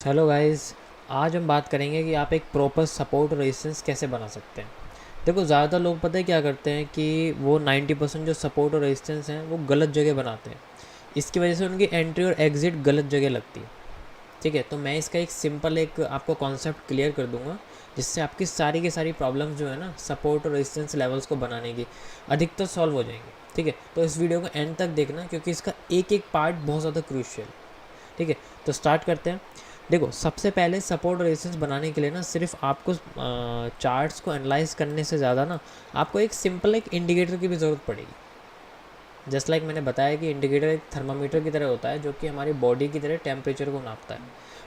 Hello guys. आज हम बात करेंगे कि आप एक प्रॉपर सपोर्ट रेजिस्टेंस कैसे बना सकते हैं। देखो, ज़्यादातर लोग पता है क्या करते हैं कि वो 90% जो सपोर्ट और रेजिस्टेंस हैं वो गलत जगह बनाते हैं। इसकी वजह से उनकी एंट्री और एग्ज़िट गलत जगह लगती है। ठीक है, तो मैं इसका एक सिंपल एक आपको कॉन्सेप्ट क्लियर कर दूंगा, जिससे आपकी सारी की सारी प्रॉब्लम्स जो है ना सपोर्ट और रेजिस्टेंस लेवल्स को बनाने की अधिकतर सॉल्व हो जाएंगे। ठीक है, तो इस वीडियो को एंड तक देखना क्योंकि इसका एक एक पार्ट बहुत ज़्यादा क्रूशियल। ठीक है, तो स्टार्ट करते हैं। देखो, सबसे पहले सपोर्ट रेजिस्टेंस बनाने के लिए ना सिर्फ आपको चार्ट्स को एनालाइज करने से ज़्यादा ना आपको एक सिंपल एक इंडिकेटर की भी ज़रूरत पड़ेगी। जस्ट लाइक मैंने बताया कि इंडिकेटर एक थर्मामीटर की तरह होता है जो कि हमारी बॉडी की तरह टेम्परेचर को नापता है।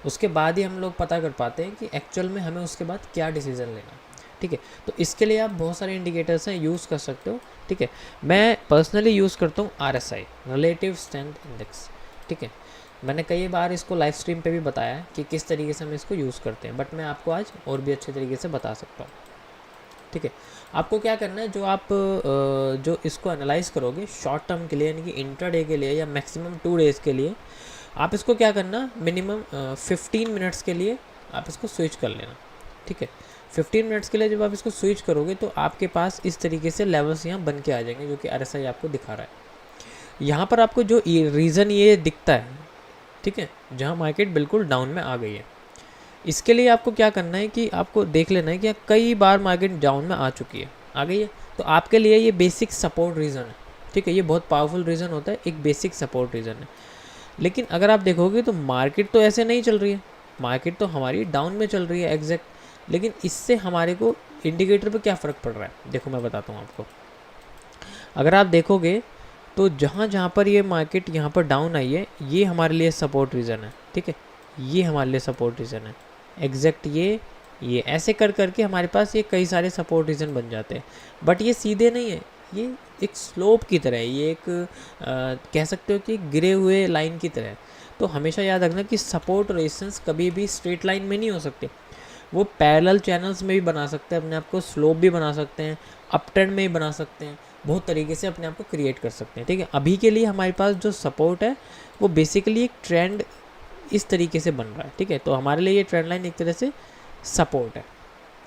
उसके बाद ही हम लोग पता कर पाते हैं कि एक्चुअल में हमें उसके बाद क्या डिसीज़न लेना है। ठीक है, तो इसके लिए आप बहुत सारे इंडिकेटर्स हैं, यूज़ कर सकते हो। ठीक है, मैं पर्सनली यूज़ करता हूँ RSI, रिलेटिव स्ट्रेंथ इंडेक्स। ठीक है, मैंने कई बार इसको लाइव स्ट्रीम पे भी बताया है कि किस तरीके से हम इसको यूज़ करते हैं, बट मैं आपको आज और भी अच्छे तरीके से बता सकता हूँ। ठीक है, आपको क्या करना है, जो इसको एनालाइज करोगे शॉर्ट टर्म के लिए यानी कि इंट्राडे के लिए या मैक्सिमम 2 डेज़ के लिए, आप इसको क्या करना, मिनिमम 15 मिनट्स के लिए आप इसको स्विच कर लेना। ठीक है, 15 मिनट्स के लिए जब आप इसको स्विच करोगे तो आपके पास इस तरीके से लेवल्स यहाँ बन के आ जाएंगे जो कि RSI आपको दिखा रहा है। यहाँ पर आपको जो रीज़न ये दिखता है, ठीक है, जहाँ मार्केट बिल्कुल डाउन में आ गई है, इसके लिए आपको क्या करना है कि आपको देख लेना है कि कई बार मार्केट डाउन में आ चुकी है, आ गई है, तो आपके लिए ये बेसिक सपोर्ट रीज़न है। ठीक है, ये बहुत पावरफुल रीज़न होता है, एक बेसिक सपोर्ट रीज़न है। लेकिन अगर आप देखोगे तो मार्केट तो ऐसे नहीं चल रही है, मार्केट तो हमारी डाउन में चल रही है एग्जैक्ट। लेकिन इससे हमारे को इंडिकेटर पे क्या फ़र्क पड़ रहा है, देखो मैं बताता हूँ आपको। अगर आप देखोगे तो जहाँ जहाँ पर ये मार्केट यहाँ पर डाउन आई है, ये हमारे लिए सपोर्ट रीज़न है। ठीक है, ये हमारे लिए सपोर्ट रीज़न है एग्जैक्ट। ये ऐसे कर करके हमारे पास ये कई सारे सपोर्ट रीज़न बन जाते हैं, बट ये सीधे नहीं है, ये एक स्लोप की तरह है, ये एक कह सकते हो कि गिरे हुए लाइन की तरह है। तो हमेशा याद रखना कि सपोर्ट रेजिस्टेंस कभी भी स्ट्रेट लाइन में नहीं हो सकते, वो पैरेलल चैनल्स में भी बना सकते हैं अपने आप को, स्लोप भी बना सकते हैं, अप ट्रेंड में भी बना सकते हैं, बहुत तरीके से अपने आप को क्रिएट कर सकते हैं। ठीक है, अभी के लिए हमारे पास जो सपोर्ट है वो बेसिकली एक ट्रेंड इस तरीके से बन रहा है। ठीक है, तो हमारे लिए ये ट्रेंड लाइन एक तरह से सपोर्ट है।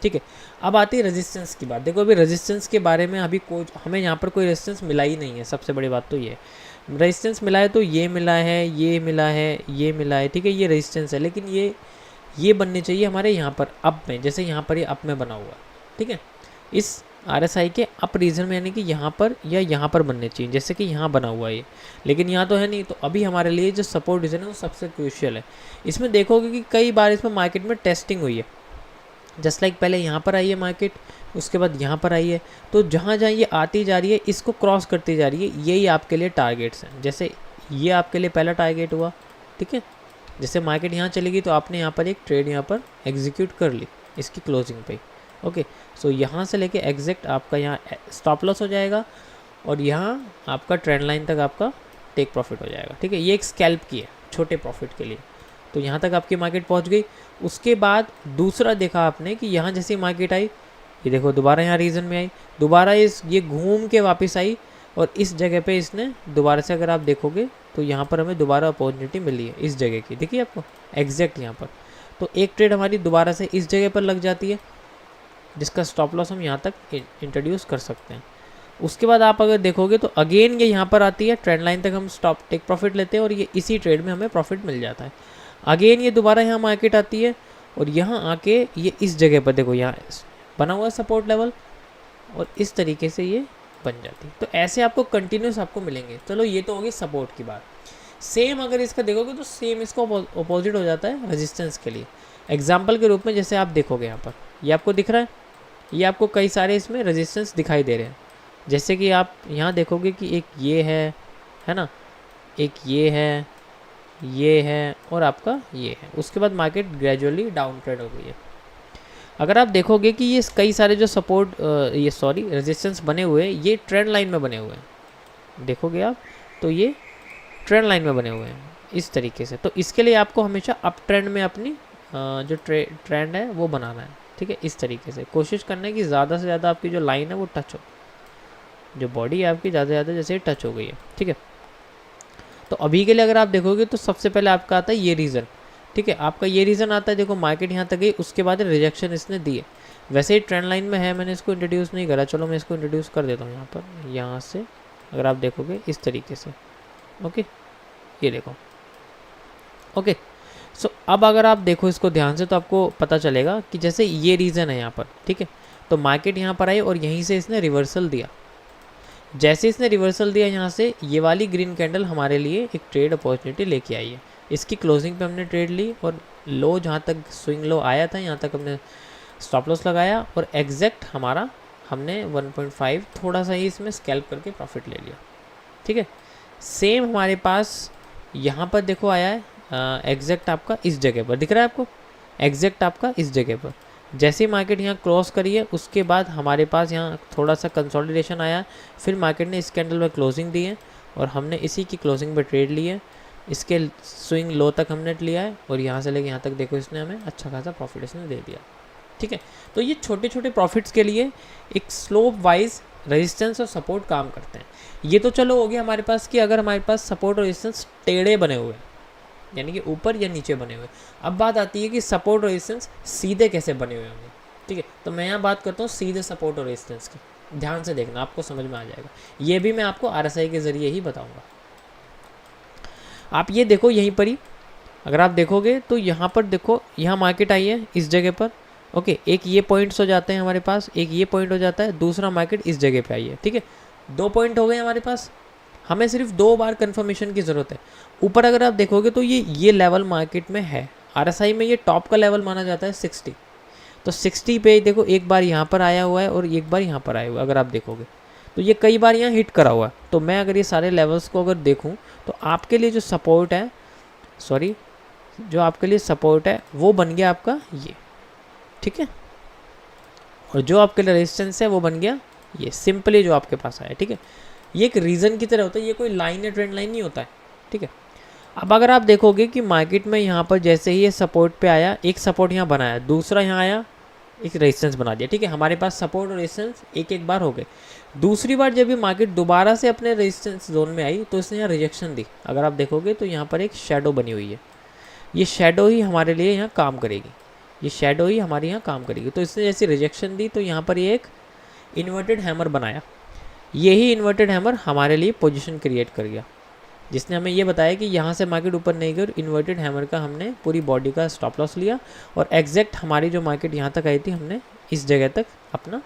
ठीक है, अब आती है रेजिस्टेंस की बात। देखो, अभी रेजिस्टेंस के बारे में अभी कोई हमें यहाँ पर कोई रेजिस्टेंस मिला ही नहीं है। सबसे बड़ी बात तो ये है, रेजिस्टेंस मिला है तो ये मिला है, ये मिला है, ये मिला है। ठीक है, ये रेजिस्टेंस है, लेकिन ये बनने चाहिए हमारे यहाँ पर अप में, जैसे यहाँ पर ये अप में बना हुआ है। ठीक है, इस RSI के अप रीजन में यानी कि यहाँ पर या यहाँ पर बनने चाहिए, जैसे कि यहाँ बना हुआ है ये, लेकिन यहाँ तो है नहीं। तो अभी हमारे लिए जो सपोर्ट रीजन है वो सबसे क्रूशियल है। इसमें देखोगे कि कई बार इसमें मार्केट में टेस्टिंग हुई है, जस्ट लाइक पहले यहाँ पर आई है मार्केट, उसके बाद यहाँ पर आई है, तो जहाँ जहाँ ये आती जा रही है इसको क्रॉस करती जा रही है, यही आपके लिए टारगेट्स हैं। जैसे ये आपके लिए पहला टारगेट हुआ। ठीक है, जैसे मार्केट यहाँ चलेगी तो आपने यहाँ पर एक ट्रेड यहाँ पर एग्जीक्यूट कर ली इसकी क्लोजिंग पे। ओके, सो यहाँ से लेके एग्जैक्ट आपका यहाँ स्टॉप लॉस हो जाएगा और यहाँ आपका ट्रेंड लाइन तक आपका टेक प्रॉफिट हो जाएगा। ठीक है, ये एक स्कैल्प की है छोटे प्रॉफिट के लिए। तो यहाँ तक आपकी मार्केट पहुँच गई। उसके बाद दूसरा देखा आपने कि यहाँ जैसी मार्केट आई, ये देखो दोबारा यहाँ रीजन में आई, दोबारा ये घूम के वापस आई और इस जगह पे इसने दोबारा से, अगर आप देखोगे तो यहाँ पर हमें दोबारा अपॉर्चुनिटी मिली है इस जगह की, देखिए आपको एग्जैक्ट यहाँ पर। तो एक ट्रेड हमारी दोबारा से इस जगह पर लग जाती है, जिसका स्टॉप लॉस हम यहाँ तक इंट्रोड्यूस कर सकते हैं। उसके बाद आप अगर देखोगे तो अगेन ये यहाँ पर आती है, ट्रेंड लाइन तक हम स्टॉप टेक प्रॉफिट लेते हैं और ये इसी ट्रेड में हमें प्रॉफिट मिल जाता है। अगेन ये दोबारा यहाँ मार्केट आती है और यहाँ आके ये इस जगह पर देखो यहाँ बना हुआ है सपोर्ट लेवल और इस तरीके से ये बन जाती है। तो ऐसे आपको कंटिन्यूस आपको मिलेंगे। चलो, ये तो होगी सपोर्ट की बात। सेम अगर इसका देखोगे तो सेम इसका अपोजिट हो जाता है रेजिस्टेंस के लिए। एग्जाम्पल के रूप में जैसे आप देखोगे यहाँ पर, ये आपको दिख रहा है, ये आपको कई सारे इसमें रेजिस्टेंस दिखाई दे रहे हैं। जैसे कि आप यहाँ देखोगे कि एक ये है ना, एक ये है और आपका ये है। उसके बाद मार्केट ग्रेजुअली डाउन ट्रेंड हो गई है। अगर आप देखोगे कि ये कई सारे जो सपोर्ट रेजिस्टेंस बने हुए हैं, ये ट्रेंड लाइन में बने हुए हैं, देखोगे आप तो ये ट्रेंड लाइन में बने हुए हैं इस तरीके से। तो इसके लिए आपको हमेशा अप ट्रेंड में अपनी जो ट्रेंड है वो बनाना है। ठीक है, इस तरीके से कोशिश करना है कि ज़्यादा से ज़्यादा आपकी जो लाइन है वो टच हो, जो बॉडी है आपकी ज़्यादा से ज़्यादा जैसे टच हो गई है। ठीक है, तो अभी के लिए अगर आप देखोगे तो सबसे पहले आपका आता है ये रीज़न, ठीक है, आपका ये रीज़न आता है, देखो मार्केट यहाँ तक गई, उसके बाद रिजेक्शन इसने दिए। वैसे ही ट्रेंड लाइन में है, मैंने इसको इंट्रोड्यूस नहीं करा, चलो मैं इसको इंट्रोड्यूस कर देता हूँ यहाँ पर, यहाँ से अगर आप देखोगे इस तरीके से। ओके, ये देखो। ओके, सो अब अगर आप देखो इसको ध्यान से तो आपको पता चलेगा कि जैसे ये रीज़न है यहाँ पर, ठीक है, तो मार्केट यहाँ पर आई और यहीं से इसने रिवर्सल दिया। जैसे इसने रिवर्सल दिया यहाँ से, ये वाली ग्रीन कैंडल हमारे लिए एक ट्रेड अपॉर्चुनिटी लेके आई है। इसकी क्लोजिंग पे हमने ट्रेड ली और लो जहाँ तक स्विंग लो आया था यहाँ तक हमने स्टॉप लॉस लगाया और एग्जैक्ट हमारा हमने 1.5 थोड़ा सा ही इसमें स्कैल्प करके प्रॉफिट ले लिया। ठीक है, सेम हमारे पास यहाँ पर देखो आया है एग्जैक्ट आपका इस जगह पर, दिख रहा है आपको, एग्जैक्ट आपका इस जगह पर। जैसे ही मार्केट यहाँ क्रॉस करी है उसके बाद हमारे पास यहाँ थोड़ा सा कंसोलिडेशन आया, फिर मार्केट ने इस कैंडल में क्लोजिंग दी है और हमने इसी की क्लोजिंग पे ट्रेड ली है। इसके स्विंग लो तक हमने लिया है और यहाँ से लेके यहाँ तक देखो इसने हमें अच्छा खासा प्रॉफिट इसने दे दिया। ठीक है, तो ये छोटे छोटे प्रॉफिट्स के लिए एक स्लोप वाइज रेजिस्टेंस और सपोर्ट काम करते हैं। ये तो चलो हो गया हमारे पास कि अगर हमारे पास सपोर्ट और रेजिस्टेंस टेढ़े बने हुए हैं, यानी कि ऊपर या नीचे बने हुए। अब बात आती है कि सपोर्ट और रेजिस्टेंस सीधे कैसे बने हुए होंगे। ठीक है, तो मैं यहाँ बात करता हूँ सीधे सपोर्ट और रेजिस्टेंस की, ध्यान से देखना आपको समझ में आ जाएगा। ये भी मैं आपको RSI के ज़रिए ही बताऊँगा। आप ये देखो यहीं पर ही अगर आप देखोगे तो यहाँ पर देखो, यहाँ मार्केट आई है इस जगह पर। ओके, एक ये पॉइंट्स हो जाते हैं हमारे पास, एक ये पॉइंट हो जाता है, दूसरा मार्केट इस जगह पे आई है। ठीक है, 2 पॉइंट हो गए हमारे पास, हमें सिर्फ 2 बार कंफर्मेशन की ज़रूरत है। ऊपर अगर आप देखोगे तो ये लेवल मार्केट में है, RSI में ये टॉप का लेवल माना जाता है 60। तो 60 पे देखो एक बार यहाँ पर आया हुआ है और एक बार यहाँ पर आया हुआ है। अगर आप देखोगे तो ये कई बार यहाँ हिट करा हुआ है। तो मैं अगर ये सारे लेवल्स को अगर देखूँ तो आपके लिए जो सपोर्ट है, सॉरी, जो आपके लिए सपोर्ट है वो बन गया आपका ये। ठीक है, और जो आपके लिए रेजिस्टेंस है वो बन गया ये, सिंपली जो आपके पास आया। ठीक है, ये एक रीज़न की तरह होता है, ये कोई लाइन या ट्रेंड लाइन नहीं होता है। ठीक है, अब अगर आप देखोगे कि मार्केट में यहाँ पर जैसे ही ये सपोर्ट पे आया, एक सपोर्ट यहाँ बनाया, दूसरा यहाँ आया, एक रेजिस्टेंस बना दिया। ठीक है, हमारे पास सपोर्ट और रेजिस्टेंस एक एक बार हो गए। दूसरी बार जब ये मार्केट दोबारा से अपने रेजिस्टेंस जोन में आई तो इसने यहाँ रिजेक्शन दी। अगर आप देखोगे तो यहाँ पर एक शेडो बनी हुई है, ये शेडो ही हमारे लिए यहाँ काम करेगी, ये शेडो ही हमारे यहाँ काम करेगी। तो इसने जैसी रिजेक्शन दी तो यहाँ पर ये एक इन्वर्टेड हैमर बनाया, यही इन्वर्टेड हैमर हमारे लिए पोजीशन क्रिएट कर गया, जिसने हमें ये बताया कि यहाँ से मार्केट ऊपर नहीं गई और इन्वर्टेड हैमर का हमने पूरी बॉडी का स्टॉप लॉस लिया और एग्जैक्ट हमारी जो मार्केट यहाँ तक आई थी हमने इस जगह तक अपना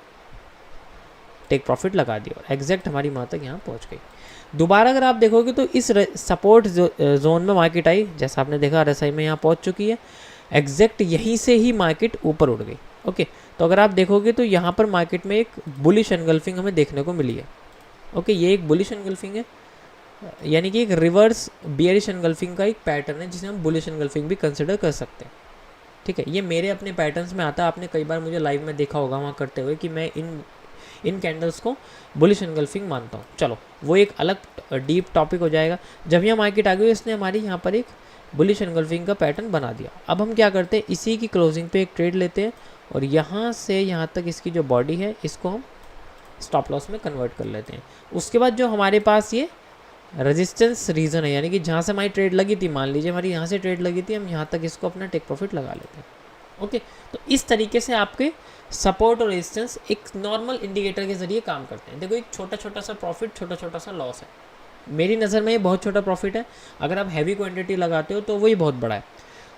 टेक प्रॉफिट लगा दिया और एग्जैक्ट हमारी वहाँ तक यहाँ पहुँच गई। दोबारा अगर आप देखोगे तो इस सपोर्ट जोन में मार्केट आई, जैसा आपने देखा RSI में यहाँ पहुँच चुकी है, एग्जैक्ट यहीं से ही मार्केट ऊपर उड़ गई। ओके, तो अगर आप देखोगे तो यहाँ पर मार्केट में एक बुलिश एनगल्फिंग हमें देखने को मिली है। ओके, ये एक बुलिश एनगल्फिंग है, यानी कि एक रिवर्स बियरिश एनगल्फिंग का एक पैटर्न है जिसे हम बुलिश एनगल्फिंग भी कंसिडर कर सकते हैं। ठीक है, ये मेरे अपने पैटर्न्स में आता है, आपने कई बार मुझे लाइव में देखा होगा वहाँ करते हुए कि मैं इन कैंडल्स को बुलिश एनगल्फिंग मानता हूँ। चलो वो एक अलग डीप टॉपिक हो जाएगा। जब यहाँ मार्केट आ गई इसने हमारी यहाँ पर एक बुलिश एनगल्फिंग का पैटर्न बना दिया। अब हम क्या करते हैं, इसी की क्लोजिंग पे एक ट्रेड लेते हैं और यहाँ से यहाँ तक इसकी जो बॉडी है इसको हम स्टॉप लॉस में कन्वर्ट कर लेते हैं। उसके बाद जो हमारे पास ये रेजिस्टेंस रीजन है, यानी कि जहाँ से हमारी ट्रेड लगी थी, मान लीजिए हमारी यहाँ से ट्रेड लगी थी, हम यहाँ तक इसको अपना टेक प्रॉफिट लगा लेते हैं। ओके, तो इस तरीके से आपके सपोर्ट और रेजिस्टेंस एक नॉर्मल इंडिकेटर के जरिए काम करते हैं। देखो एक छोटा छोटा सा प्रॉफिट, छोटा छोटा सा लॉस है। मेरी नज़र में ये बहुत छोटा प्रॉफिट है, अगर आप हैवी क्वांटिटी लगाते हो तो वही बहुत बड़ा है।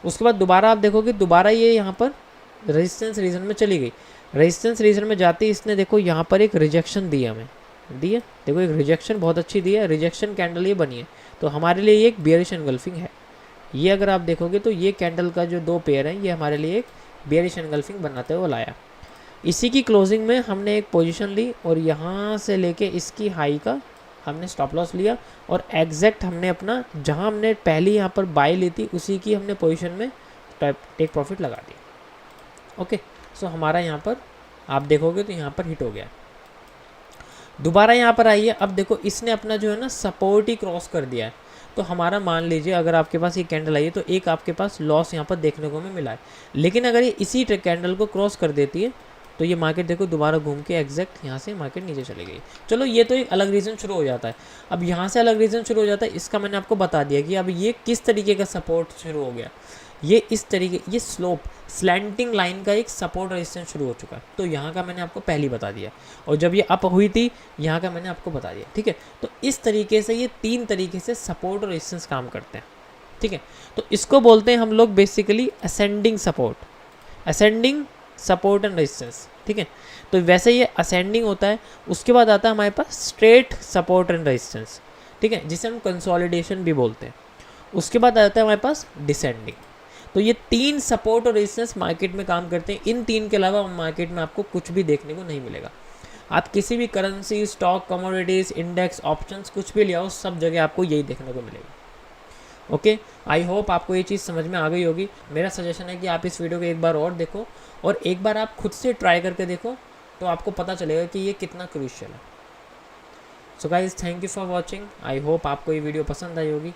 उसके बाद दोबारा आप देखोगे, दोबारा ये यहाँ पर रेजिस्टेंस रीजन में चली गई। रेजिस्टेंस रीजन में जाते ही इसने देखो यहाँ पर एक रिजेक्शन दी हमें, दी है, देखो एक रिजेक्शन बहुत अच्छी दी है, रिजेक्शन कैंडल ये बनी है। तो हमारे लिए ये एक बियरिश एनगल्फिंग है। ये अगर आप देखोगे तो ये कैंडल का जो 2 पेयर है ये हमारे लिए एक बियरिश एनगल्फिंग बनाते हुए लाया। इसी की क्लोजिंग में हमने एक पोजीशन ली और यहाँ से लेके इसकी हाई का हमने स्टॉप लॉस लिया और एग्जैक्ट हमने अपना जहाँ हमने पहली यहाँ पर बाय ली थी उसी की हमने पोजीशन में टेक प्रॉफिट लगा दिया। ओके, सो हमारा यहाँ पर आप देखोगे तो यहाँ पर हिट हो गया। दोबारा यहाँ पर आइए, अब देखो इसने अपना जो है ना सपोर्ट ही क्रॉस कर दिया है। तो हमारा मान लीजिए अगर आपके पास ये कैंडल आई है तो एक आपके पास लॉस यहाँ पर देखने को हमें मिला है, लेकिन अगर ये इसी कैंडल को क्रॉस कर देती है तो ये मार्केट देखो दोबारा घूम के एग्जैक्ट यहाँ से मार्केट नीचे चली गई। चलो ये तो एक अलग रीज़न शुरू हो जाता है। अब यहाँ से अलग रीज़न शुरू हो जाता है, इसका मैंने आपको बता दिया कि अब ये किस तरीके का सपोर्ट शुरू हो गया। ये इस तरीके, ये स्लोप स्लैंटिंग लाइन का एक सपोर्ट रेजिस्टेंस शुरू हो चुका है। तो यहाँ का मैंने आपको पहले बता दिया, और जब ये अप हुई थी यहाँ का मैंने आपको बता दिया, ठीक है। तो इस तरीके से ये 3 तरीके से सपोर्ट और रेजिस्टेंस काम करते हैं, ठीक है। तो इसको बोलते हैं हम लोग basically ascending support, ascending support and resistance, ठीक है। तो वैसे ये असेंडिंग होता है, उसके बाद आता है हमारे पास स्ट्रेट सपोर्ट एंड रेजिस्टेंस, ठीक है, जिसे हम कंसोलिडेशन भी बोलते हैं। उसके बाद आता है हमारे पास डिसेंडिंग। तो ये 3 सपोर्ट और रेजिस्टेंस मार्केट में काम करते हैं। इन 3 के अलावा मार्केट में आपको कुछ भी देखने को नहीं मिलेगा। आप किसी भी currency, stock, commodities, index, options कुछ भी ले आओ, सब जगह आपको यही देखने को मिलेगा। ओके, आई होप आपको ये चीज़ समझ में आ गई होगी। मेरा सजेशन है कि आप इस वीडियो को एक बार और देखो, और एक बार आप खुद से ट्राई करके देखो, तो आपको पता चलेगा कि ये कितना क्रूशियल है। So guys, thank you for watching. I hope आपको ये वीडियो पसंद आई होगी।